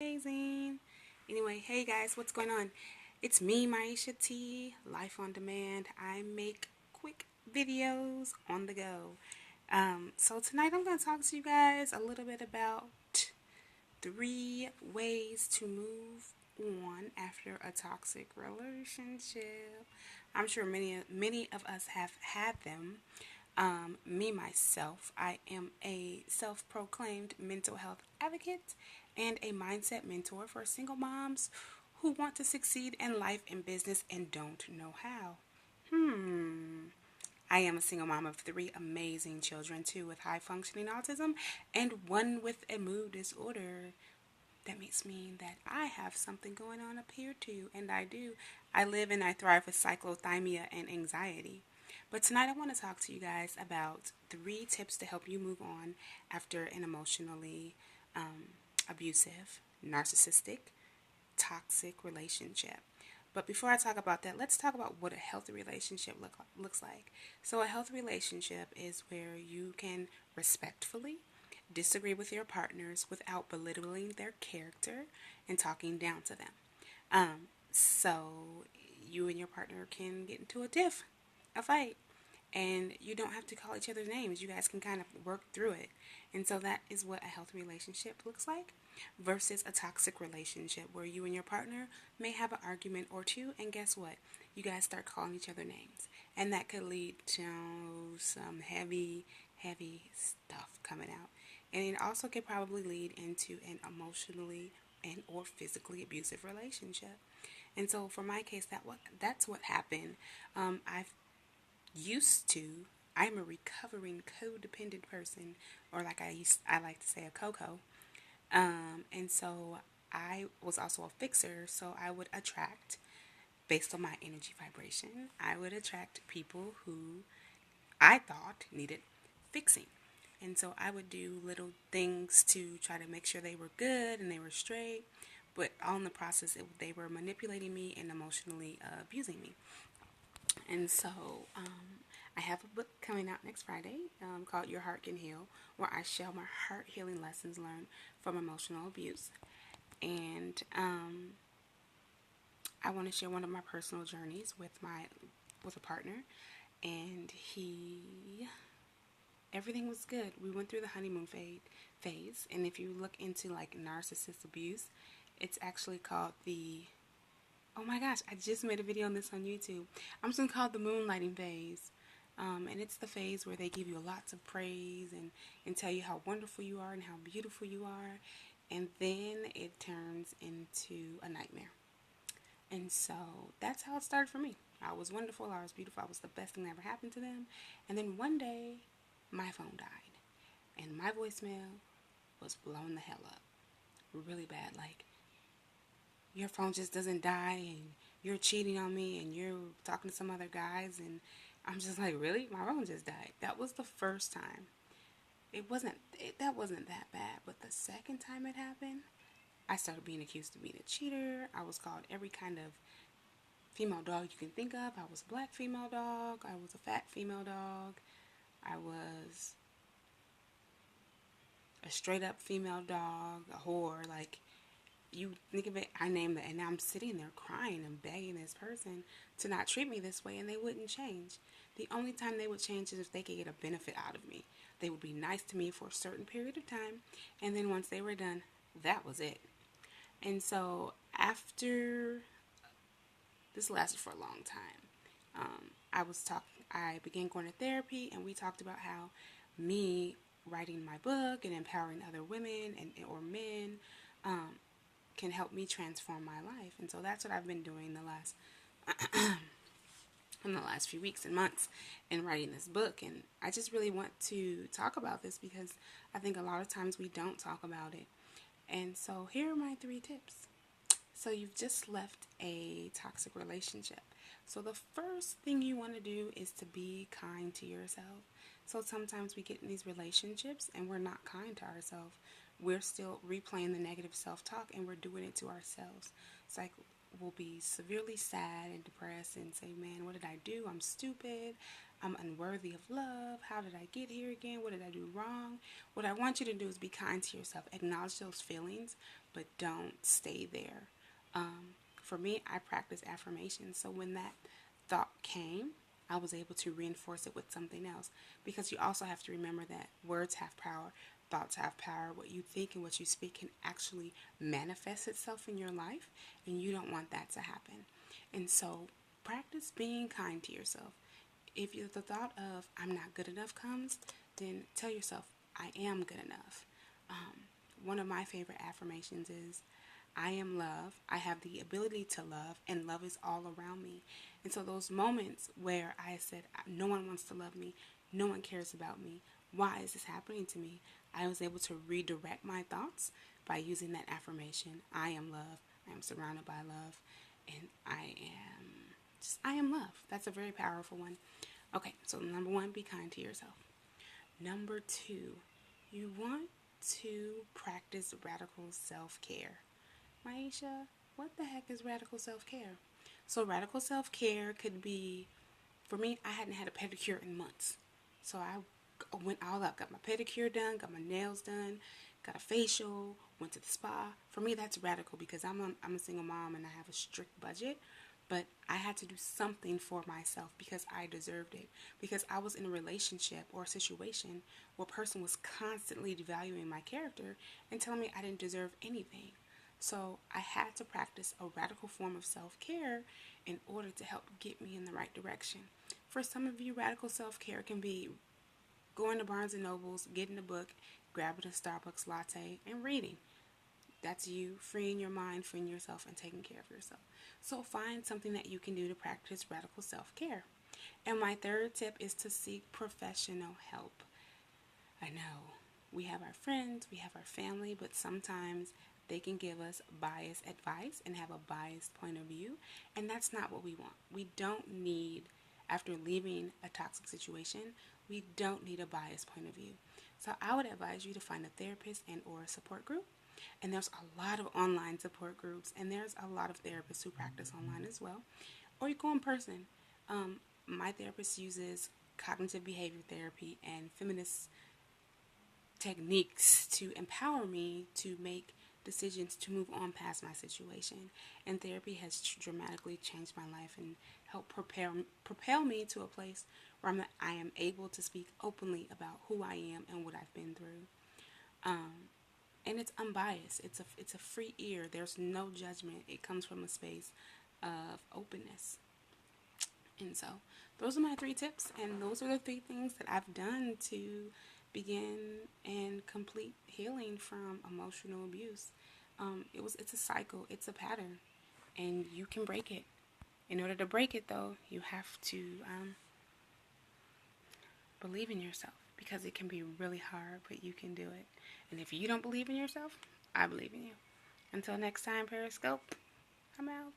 Amazing. Anyway, hey guys, what's going on? It's me, Maisha T, Life on Demand. I make quick videos on the go. So tonight I'm going to talk to you guys a little bit about 3 ways to move on after a toxic relationship. I'm sure many of us have had them. Me, myself, I am a self proclaimed mental health advocate and a mindset mentor for single moms who want to succeed in life and business and don't know how. I am a single mom of 3 amazing children, 2 with high functioning autism and 1 with a mood disorder. That makes me that I have something going on up here too, and I do. I live and I thrive with cyclothymia and anxiety. But tonight I want to talk to you guys about 3 tips to help you move on after an emotionally abusive, narcissistic, toxic relationship. But before I talk about that, let's talk about what a healthy relationship looks like. So, a healthy relationship is where you can respectfully disagree with your partners without belittling their character and talking down to them. So, you and your partner can get into a fight, and you don't have to call each other's names. You guys can kind of work through it. And so that is what a healthy relationship looks like versus a toxic relationship where you and your partner may have an argument or two, and guess what? You guys start calling each other names. And that could lead to some heavy stuff coming out. And it also could probably lead into an emotionally and or physically abusive relationship. And so for my case, that's what happened. I've used to. I'm a recovering codependent person, or I like to say a coco. And so I was also a fixer, so I would attract, based on my energy vibration, I would attract people who I thought needed fixing. And so I would do little things to try to make sure they were good and they were straight, but all in the process, they were manipulating me and emotionally abusing me. And so I have a book coming out next Friday called Your Heart Can Heal, where I share my heart healing lessons learned from emotional abuse. And I want to share one of my personal journeys with a partner, and everything was good. We went through the honeymoon phase, and if you look into like narcissist abuse, it's actually called the oh my gosh, I just made a video on this on YouTube. I'm just going to call it the moonlighting phase. And it's the phase where they give you lots of praise and tell you how wonderful you are and how beautiful you are. And then it turns into a nightmare. And so that's how it started for me. I was wonderful. I was beautiful. I was the best thing that ever happened to them. And then one day, my phone died. And my voicemail was blown the hell up. Really bad. Like, your phone just doesn't die and you're cheating on me and you're talking to some other guys, and I'm just like, really? My phone just died. That was the first time. That wasn't that bad, but the second time it happened, I started being accused of being a cheater. I was called every kind of female dog you can think of. I was a black female dog. I was a fat female dog. I was a straight up female dog, a whore. Like, you think of it, I named it, and now I'm sitting there crying and begging this person to not treat me this way, and they wouldn't change. The only time they would change is if they could get a benefit out of me. They would be nice to me for a certain period of time, and then once they were done, that was it. And so after this lasted for a long time, I began going to therapy, and we talked about how me writing my book and empowering other women and or men can help me transform my life. And so that's what I've been doing in the last few weeks and months in writing this book. And I just really want to talk about this because I think a lot of times we don't talk about it. And so here are my 3 tips. So you've just left a toxic relationship. So the first thing you want to do is to be kind to yourself. So sometimes we get in these relationships and we're not kind to ourselves. We're still replaying the negative self-talk and we're doing it to ourselves. It's like we'll be severely sad and depressed and say, man, what did I do? I'm stupid. I'm unworthy of love. How did I get here again? What did I do wrong? What I want you to do is be kind to yourself. Acknowledge those feelings, but don't stay there. For me, I practice affirmations. So when that thought came, I was able to reinforce it with something else. Because you also have to remember that words have power, thoughts have power. What you think and what you speak can actually manifest itself in your life, and you don't want that to happen. And so, practice being kind to yourself. If the thought of I'm not good enough comes, then tell yourself I am good enough. One of my favorite affirmations is I am love. I have the ability to love, and love is all around me. And so, those moments where I said, no one wants to love me, no one cares about me, why is this happening to me? I was able to redirect my thoughts by using that affirmation I am love, I am surrounded by love, and I am love. That's a very powerful one. Okay, so number one, be kind to yourself. Number two, you want to practice radical self-care. Maisha, what the heck is radical self-care? So radical self-care could be, for me, I hadn't had a pedicure in months. So I went all out, got my pedicure done, got my nails done, got a facial, went to the spa. For me, that's radical because I'm a single mom and I have a strict budget. But I had to do something for myself because I deserved it. Because I was in a relationship or a situation where a person was constantly devaluing my character and telling me I didn't deserve anything. So I had to practice a radical form of self-care in order to help get me in the right direction. For some of you, radical self-care can be going to Barnes and Nobles, getting a book, grabbing a Starbucks latte, and reading. That's you freeing your mind, freeing yourself, and taking care of yourself. So find something that you can do to practice radical self-care. And my third tip is to seek professional help. I know we have our friends, we have our family, but sometimes they can give us biased advice and have a biased point of view, and that's not what we want. We don't need, after leaving a toxic situation, we don't need a biased point of view. So I would advise you to find a therapist and or a support group. And there's a lot of online support groups, and there's a lot of therapists who practice online as well. Or you go in person. My therapist uses cognitive behavior therapy and feminist techniques to empower me to make decisions to move on past my situation. And therapy has dramatically changed my life and helped propel me to a place where I am able to speak openly about who I am and what I've been through. And it's unbiased. It's a free ear. There's no judgment. It comes from a space of openness. And so those are my 3 tips, and those are the 3 things that I've done to begin and complete healing from emotional abuse. It's a cycle, it's a pattern, and you can break it. In order to break it, though, you have to believe in yourself, because it can be really hard, but you can do it. And if you don't believe in yourself, I believe in you. Until next time, Periscope, I'm out.